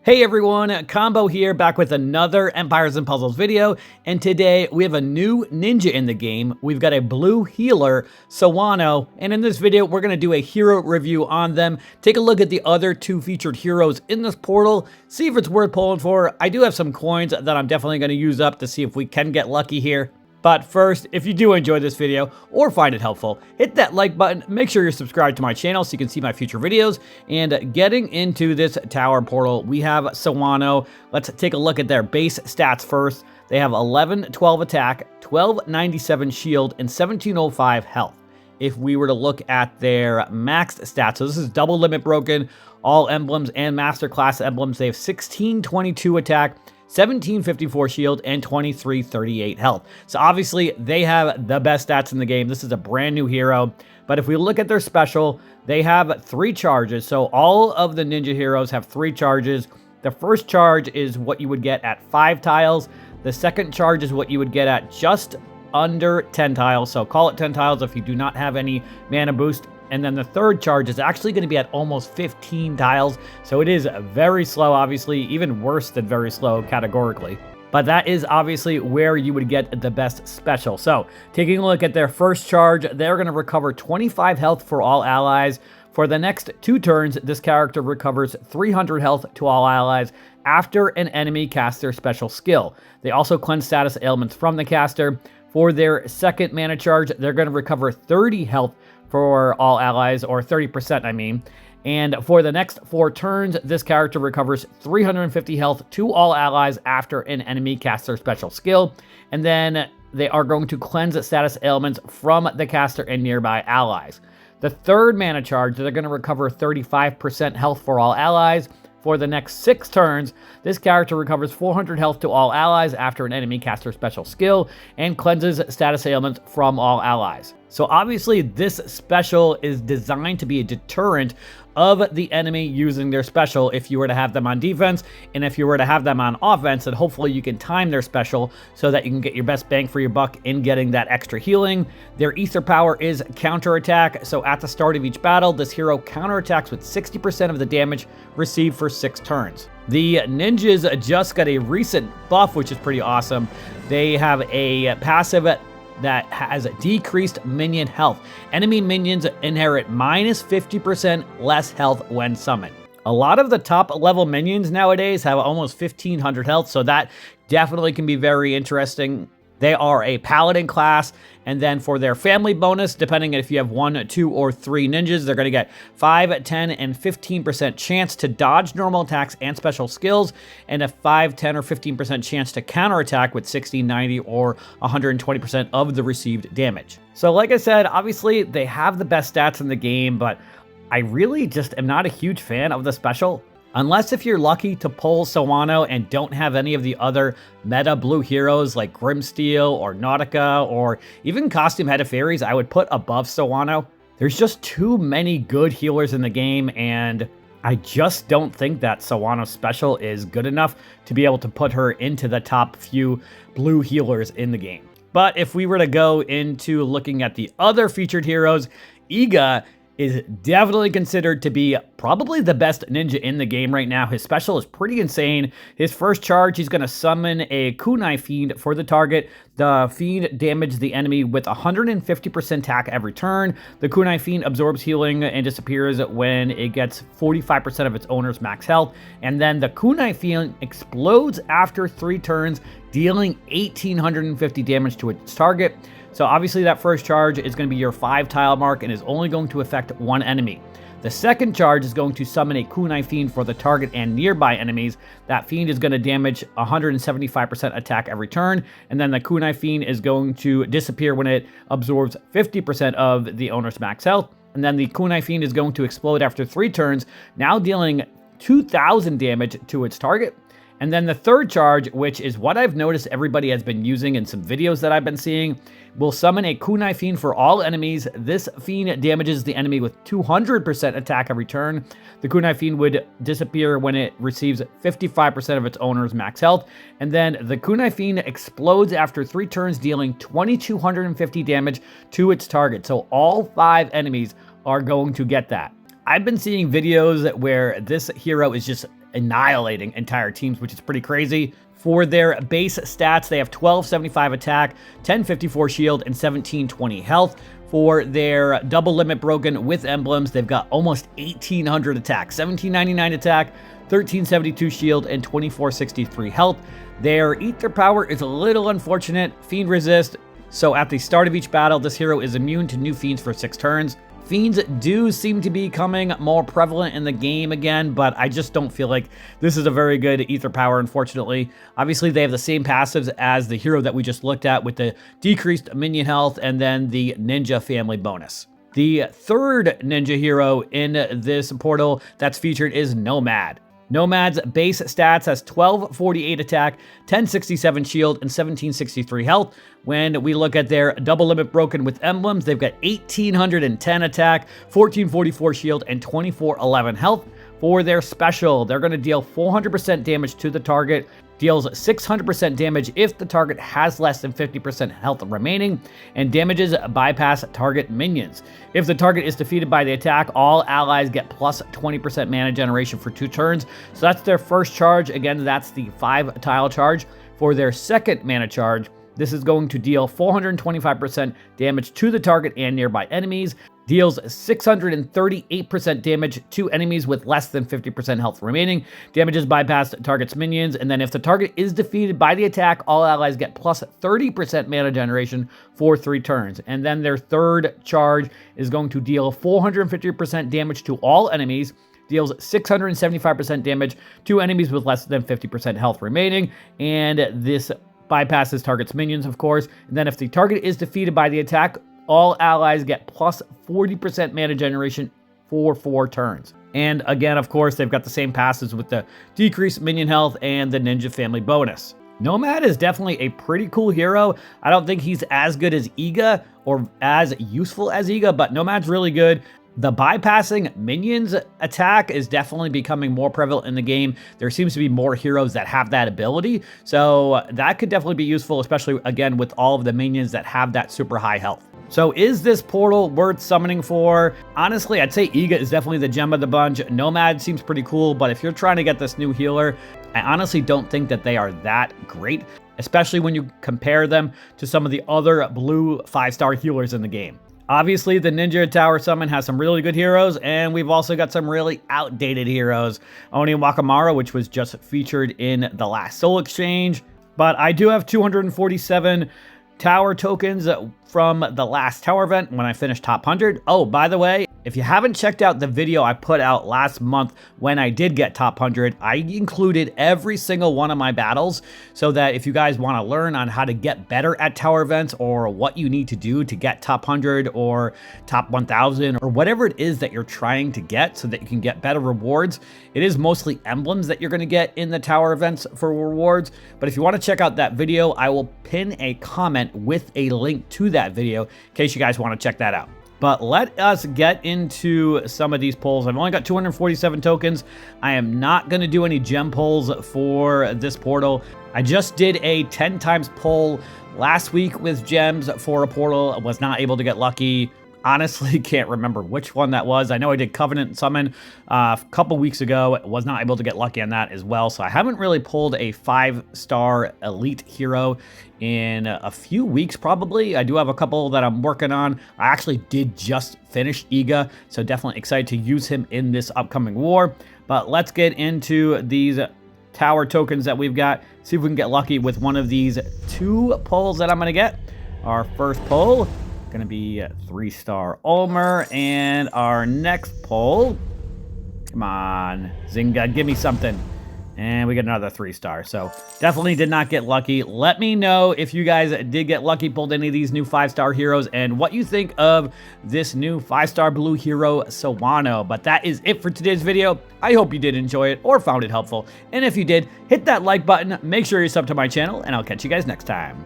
Hey everyone, Combo here, back with another Empires and Puzzles video, and today we have a new ninja in the game. We've got a blue healer, Sawano, and in this video we're going to do a hero review on them, take a look at the other two featured heroes in this portal, see if it's worth pulling for. I do have some coins that I'm definitely going to use up to see if we can get lucky here. But first, if you do enjoy this video or find it helpful, hit that like button, make sure you're subscribed to my channel so you can see my future videos. And getting into this tower portal, we have Sawano. Let's take a look at their base stats first. They have 1112 attack, 1297 shield, and 1705 health. If we were to look at their maxed stats, so this is double limit broken, all emblems and master class emblems, they have 1622 attack, 1754 shield, and 2338 health. So obviously they have the best stats in the game. This is a brand new hero. But if we look at their special, they have 3 charges. So all of the ninja heroes have 3 charges. The first charge is what you would get at 5 tiles. The second charge is what you would get at just under 10 tiles. So call it 10 tiles if you do not have any mana boost. And then the third charge is actually going to be at almost 15 tiles. So it is very slow, obviously, even worse than very slow categorically. But that is obviously where you would get the best special. So taking a look at their first charge, they're going to recover 25 health for all allies. For the next 2 turns, this character recovers 300 health to all allies after an enemy casts their special skill. They also cleanse status ailments from the caster. For their second mana charge, they're going to recover 30 health for all allies, or 30% I mean. And for the next 4 turns, this character recovers 350 health to all allies after an enemy casts their special skill. And then they are going to cleanse status ailments from the caster and nearby allies. The third mana charge, they're going to recover 35% health for all allies. For the next 6 turns, this character recovers 400 health to all allies after an enemy casts their special skill and cleanses status ailments from all allies. So obviously this special is designed to be a deterrent of the enemy using their special if you were to have them on defense, and if you were to have them on offense, then hopefully you can time their special so that you can get your best bang for your buck in getting that extra healing. Their ether power is counterattack, so at the start of each battle, this hero counterattacks with 60% of the damage received for 6 turns. The ninjas just got a recent buff, which is pretty awesome. They have a passive that has decreased minion health. Enemy minions inherit minus 50% less health when summoned. A lot of the top level minions nowadays have almost 1500 health, so that definitely can be very interesting. They are a paladin class, and then for their family bonus, depending on if you have 1, 2, or 3 ninjas, they're going to get 5, 10, and 15% chance to dodge normal attacks and special skills, and a 5, 10, or 15% chance to counterattack with 60, 90, or 120% of the received damage. So like I said, obviously they have the best stats in the game, but I really just am not a huge fan of the special. Unless if you're lucky to pull Sawano and don't have any of the other meta blue heroes like Grimsteel or Nautica or even Costume Head of Fairies, I would put above Sawano. There's just too many good healers in the game, and I just don't think that Sawano's special is good enough to be able to put her into the top few blue healers in the game. But if we were to go into looking at the other featured heroes, Iga is definitely considered to be probably the best ninja in the game right now. His special is pretty insane. His first charge, he's going to summon a kunai fiend for the target. The fiend damages the enemy with 150% attack every turn. The kunai fiend absorbs healing and disappears when it gets 45% of its owner's max health. And then the kunai fiend explodes after 3 turns, dealing 1850 damage to its target. So obviously that first charge is going to be your 5 tile mark and is only going to affect 1 enemy. The second charge is going to summon a kunai fiend for the target and nearby enemies. That fiend is going to damage 175% attack every turn, and then the kunai fiend is going to disappear when it absorbs 50% of the owner's max health. And then the kunai fiend is going to explode after 3 turns, now dealing 2000 damage to its target. And then the third charge, which is what I've noticed everybody has been using in some videos that I've been seeing, will summon a kunai fiend for all enemies. This fiend damages the enemy with 200% attack every turn. The kunai fiend would disappear when it receives 55% of its owner's max health. And then the kunai fiend explodes after 3 turns, dealing 2250 damage to its target. So all 5 enemies are going to get that. I've been seeing videos where this hero is just annihilating entire teams, which is pretty crazy. For their base stats, they have 1275 attack, 1054 shield, and 1720 health. For their double limit broken with emblems, they've got almost 1800 attack, 1799 attack, 1372 shield, and 2463 health. Their ether power is a little unfortunate. Fiend resist, so at the start of each battle, this hero is immune to new fiends for 6 turns. Fiends do seem to be becoming more prevalent in the game again, but I just don't feel like this is a very good ether power, unfortunately. Obviously, they have the same passives as the hero that we just looked at with the decreased minion health and then the ninja family bonus. The third ninja hero in this portal that's featured is Nomad. Nomad's base stats has 1248 attack, 1067 shield, and 1763 health. When we look at their double limit broken with emblems, they've got 1810 attack, 1444 shield, and 2411 health. For their special, they're going to deal 400% damage to the target, deals 600% damage if the target has less than 50% health remaining, and damages bypass target minions. If the target is defeated by the attack, all allies get plus 20% mana generation for 2 turns. So that's their first charge. Again, that's the 5 tile charge. For their second mana charge, this is going to deal 425% damage to the target and nearby enemies, deals 638% damage to enemies with less than 50% health remaining, damages bypass target's minions, and then if the target is defeated by the attack, all allies get plus 30% mana generation for 3 turns. And then their third charge is going to deal 450% damage to all enemies, deals 675% damage to enemies with less than 50% health remaining, and this bypasses target's minions, of course. And then if the target is defeated by the attack, all allies get plus 40% mana generation for 4 turns. And again, of course, they've got the same passes with the decreased minion health and the ninja family bonus. Nomad is definitely a pretty cool hero. I don't think he's as good as Iga or as useful as Iga, but Nomad's really good. The bypassing minions attack is definitely becoming more prevalent in the game. There seems to be more heroes that have that ability, so that could definitely be useful, especially, again, with all of the minions that have that super high health. So is this portal worth summoning for? Honestly, I'd say Iga is definitely the gem of the bunch. Nomad seems pretty cool, but if you're trying to get this new healer, I honestly don't think that they are that great, especially when you compare them to some of the other blue 5-star healers in the game. Obviously, the Ninja Tower Summon has some really good heroes, and we've also got some really outdated heroes. Oni Wakamara, which was just featured in the last Soul Exchange. But I do have 247 tower tokens from the last tower event when I finished top 100. Oh, by the way, if you haven't checked out the video I put out last month when I did get top 100, I included every single one of my battles so that if you guys want to learn on how to get better at tower events or what you need to do to get top 100 or top 1000 or whatever it is that you're trying to get so that you can get better rewards. It is mostly emblems that you're going to get in the tower events for rewards. But if you want to check out that video, I will pin a comment with a link to that video in case you guys want to check that out. But let us get into some of these pulls. I've only got 247 tokens. I am not going to do any gem pulls for this portal. I just did a 10 times pull last week with gems for a portal. I was not able to get lucky. Honestly, can't remember which one that was. I know I did Covenant Summon a couple weeks ago. Was not able to get lucky on that as well. So I haven't really pulled a 5-star elite hero in a few weeks, probably. I do have a couple that I'm working on. I actually did just finish Iga, so definitely excited to use him in this upcoming war. But let's get into these tower tokens that we've got. See if we can get lucky with one of these 2 pulls that I'm going to get. Our first pull going to be 3-star Ulmer, and our next pull, come on, Zynga, give me something. And we get another 3-star, so definitely did not get lucky. Let me know if you guys did get lucky, pulled any of these new 5-star heroes, and what you think of this new 5-star blue hero, Sawano. But that is it for today's video. I hope you did enjoy it or found it helpful. And if you did, hit that like button, make sure you're sub to my channel, and I'll catch you guys next time.